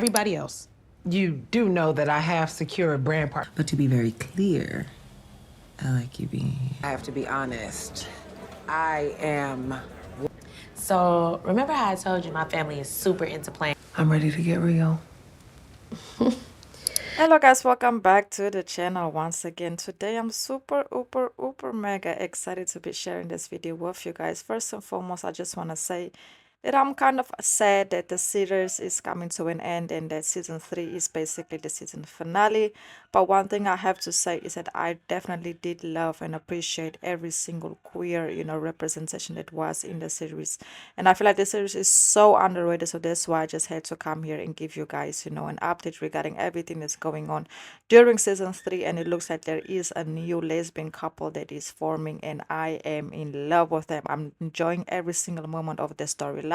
everybody else. You do know that I have secured brand partners. But to be very clear, I like you being here. I have to be honest. I am. So, remember how I told you my family is super into playing? I'm ready to get real. Hello guys, welcome back to the channel once again. Today I'm super mega excited to be sharing this video with you guys. First and foremost, I just want to say that I'm kind of sad that the series is coming to an end and that season 3 is basically the season finale. But one thing I have to say is that I definitely did love and appreciate every single queer, representation that was in the series. And I feel like the series is so underrated, so that's why I just had to come here and give you guys, an update regarding everything that's going on during season 3. And it looks like there is a new lesbian couple that is forming, and I am in love with them. I'm enjoying every single moment of the storyline.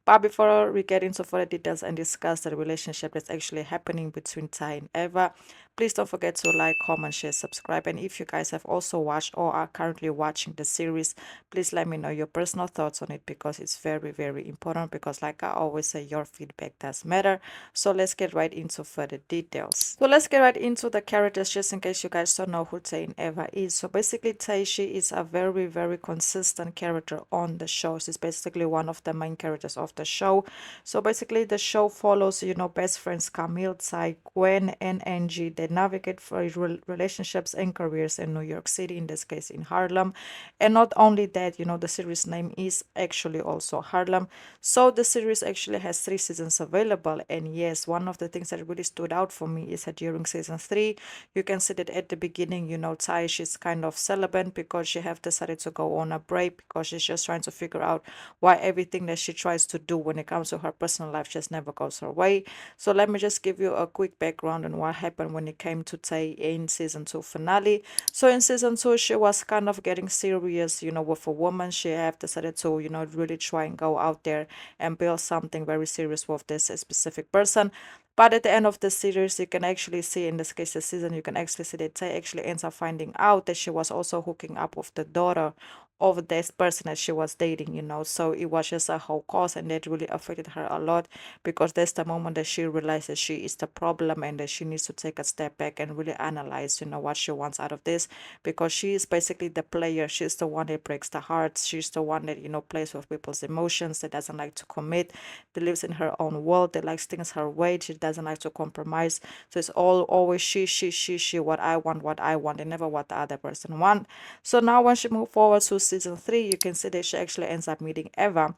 But before we get into further details and discuss the relationship that's actually happening between Tye and Eva, please don't forget to like, comment, share, subscribe. And if you guys have also watched or are currently watching the series, please let me know your personal thoughts on it, because it's very important, because like I always say, your feedback does matter. So let's get right into further details. So let's get right into the characters, just in case you guys don't know who Tye and Eva is. So basically, Tye, she is a very consistent character on the show. She's basically one of the main characters of the show. So basically the show follows, best friends Camille, Tye, Gwen, and Angie. They navigate for relationships and careers in New York City, in this case in Harlem. And not only that, the series name is actually also Harlem. So the series actually has 3 seasons available. And yes, one of the things that really stood out for me is that during season 3, you can see that at the beginning, Tye, she's kind of celibate because she have decided to go on a break, because she's just trying to figure out why everything that she tries to do when it comes to her personal life just never goes her way. So let me just give you a quick background on what happened when it came to Tye in season 2 finale. So in season 2, she was kind of getting serious, with a woman. She have decided to, really try and go out there and build something very serious with this specific person. But at the end of the series, you can actually see, in this case, the season, you can actually see that Tye actually ends up finding out that she was also hooking up with the daughter of this person that she was dating, So it was just a whole cause, and that really affected her a lot, because that's the moment that she realized that she is the problem and that she needs to take a step back and really analyze, what she wants out of this, because she is basically the player. She's the one that breaks the hearts. She's the one that, plays with people's emotions, that doesn't like to commit, that lives in her own world, that likes things her way. She doesn't like to compromise. So it's always she, what I want, and never what the other person want. So now when she moved forward to season 3, you can see that she actually ends up meeting Eva,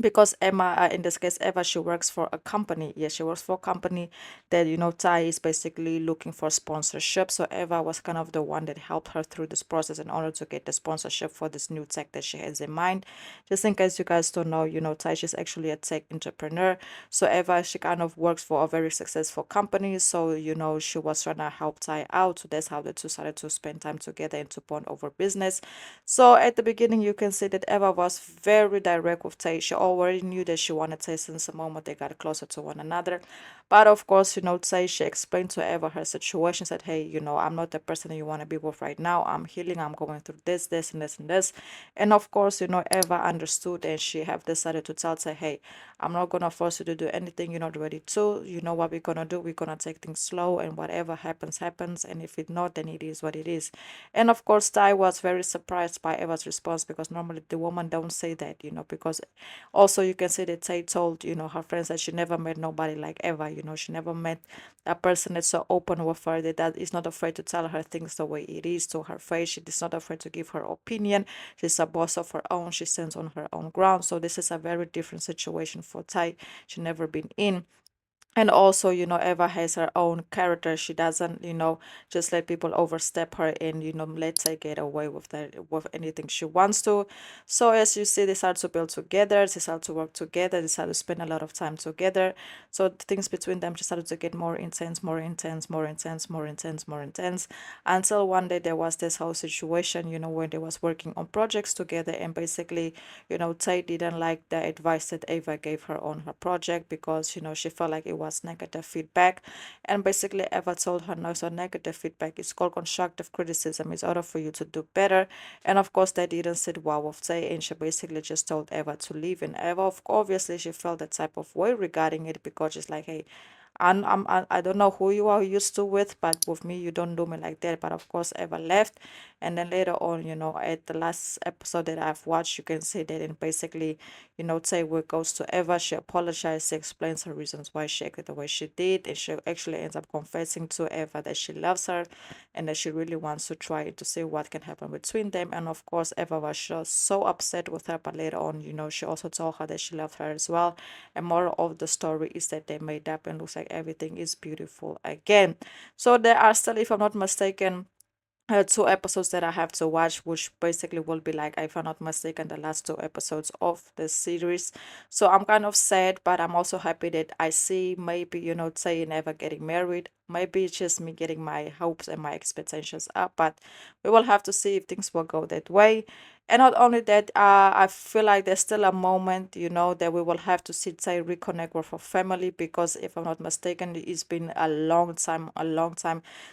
because Emma, in this case Eva, she works for a company. Yes, she works for a company that, Tye is basically looking for sponsorship. So Eva was kind of the one that helped her through this process in order to get the sponsorship for this new tech that she has in mind. Just in case you guys don't know, Tye, she's actually a tech entrepreneur. So Eva, she kind of works for a very successful company. So, she was trying to help Tye out. So that's how the two started to spend time together and to bond over business. So at the beginning, you can see that Eva was very direct with Tye. She already knew that she wanted Tye since the moment they got closer to one another. But of course, Tye, she explained to Eva her situation, said, hey, I'm not the person that you want to be with right now. I'm healing. I'm going through this, and this, and this. And of course, Eva understood, and she have decided to tell Tye, hey, I'm not going to force you to do anything you're not ready to. You know what we're going to do? We're going to take things slow, and whatever happens, happens. And if it not, then it is what it is. And of course, Tye was very surprised by Eva's response, because normally the woman don't say that, because also you can see that Tye told, her friends that she never met nobody like Eva. She never met a person that's so open with her, that is not afraid to tell her things the way it is to her face. She is not afraid to give her opinion. She's a boss of her own. She stands on her own ground. So this is a very different situation for Tye. She never been in. And also, Eva has her own character. She doesn't, just let people overstep her and, let her get away with that, with anything she wants to. So as you see, they start to build together, they start to work together, they start to spend a lot of time together. So things between them just started to get more intense, until one day there was this whole situation, when they was working on projects together, and basically, Tye didn't like the advice that Eva gave her on her project, because, she felt like it was negative feedback. And basically Eva told her, no, so negative feedback is called constructive criticism. It's order for you to do better. And of course they didn't sit well with Tye, and she basically just told Eva to leave. And Eva, obviously she felt that type of way regarding it, because she's like, hey, I don't know who you are used to with, but with me you don't do me like that. But of course Eva left. And then later on, you know, at the last episode that I've watched, you can see that, and basically, you know, Tye goes to Eva, she apologizes, she explains her reasons why she acted the way she did, and she actually ends up confessing to Eva that she loves her and that she really wants to try to see what can happen between them. And of course Eva was just so upset with her, but later on, you know, she also told her that she loved her as well. And moral of the story is that they made up, and looks like everything is beautiful again. So there are still, if I'm not mistaken, 2 episodes that I have to watch, which basically will be like, if I'm not mistaken, the last 2 episodes of the series. So I'm kind of sad, but I'm also happy that I see maybe, you know, Tye never getting married. Maybe it's just me getting my hopes and my expectations up, but we will have to see if things will go that way. And not only that, I feel like there's still a moment, you know, that we will have to see Tye reconnect with her family, because if I'm not mistaken, it's been a long time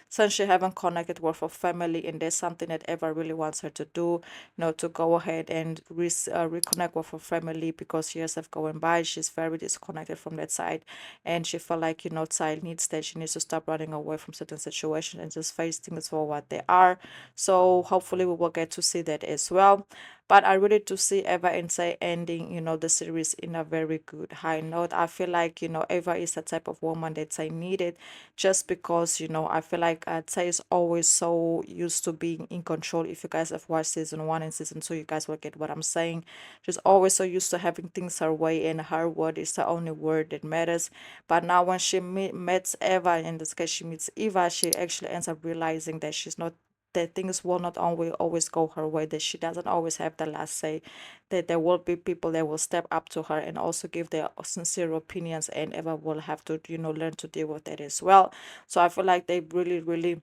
since she haven't connected with her family, and there's something that Eva really wants her to do, you know, to go ahead and reconnect with her family, because years have gone by, she's very disconnected from that side, and she felt like, you know, Tye needs that, she needs to stop running away from certain situations and just face things for what they are. So hopefully we will get to see that as well. But I really do see Eva and Tye ending, you know, the series in a very good high note. I feel like, you know, Eva is the type of woman that Tye needed, just because, you know, I feel like Tye is always so used to being in control. If you guys have watched season 1 and season 2, you guys will get what I'm saying. She's always so used to having things her way, and her word is the only word that matters. But now when she meets Eva, in this case she meets Eva, she actually ends up realizing that she's not, that things will not always go her way, that she doesn't always have the last say, that there will be people that will step up to her and also give their sincere opinions, and Eva will have to, you know, learn to deal with that as well. So I feel like they really, you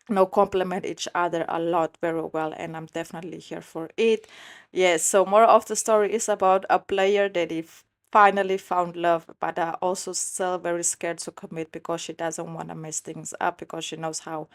know, complement each other a lot very well, and I'm definitely here for it. Yes, so more of the story is about a player that if finally found love, but also still very scared to commit, because she doesn't want to mess things up, because she knows how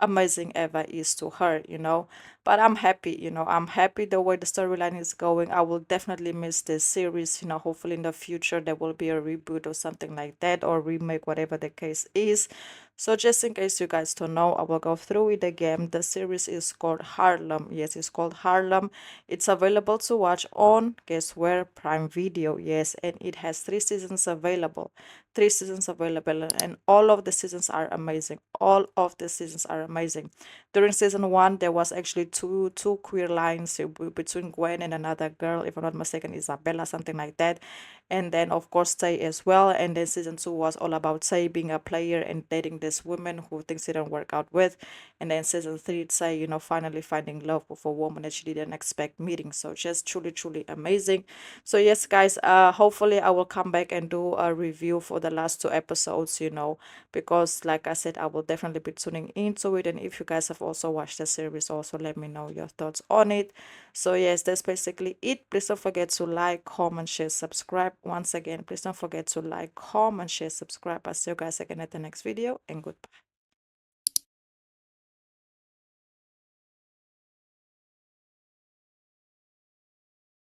amazing Eva is to her, you know. But I'm happy, you know, I'm happy the way the storyline is going. I will definitely miss this series, you know. Hopefully in the future there will be a reboot or something like that, or remake, whatever the case is. So just in case you guys don't know, I will go through it again. The series is called Harlem. Yes, it's called Harlem. It's available to watch on, guess where? Prime Video. Yes, and it has 3 seasons available. 3 seasons available, and all of the seasons are amazing. All of the seasons are amazing. During season 1, there was actually two queer lines between Gwen and another girl, if I'm not mistaken, Isabella, something like that. And then of course Tye as well. And then season 2 was all about Tye being a player and dating this woman who things didn't work out with. And then season 3, Tye, you know, finally finding love with a woman that she didn't expect meeting. So just truly amazing. So yes guys, hopefully I will come back and do a review for the last 2 episodes, you know, because like I said, I will definitely be tuning into it. And if you guys have also watched the series, also let me know your thoughts on it. So yes, that's basically it. Please don't forget to like, comment, share, subscribe. Once again, please don't forget to like, comment, share, subscribe. I'll see you guys again at the next video, and goodbye.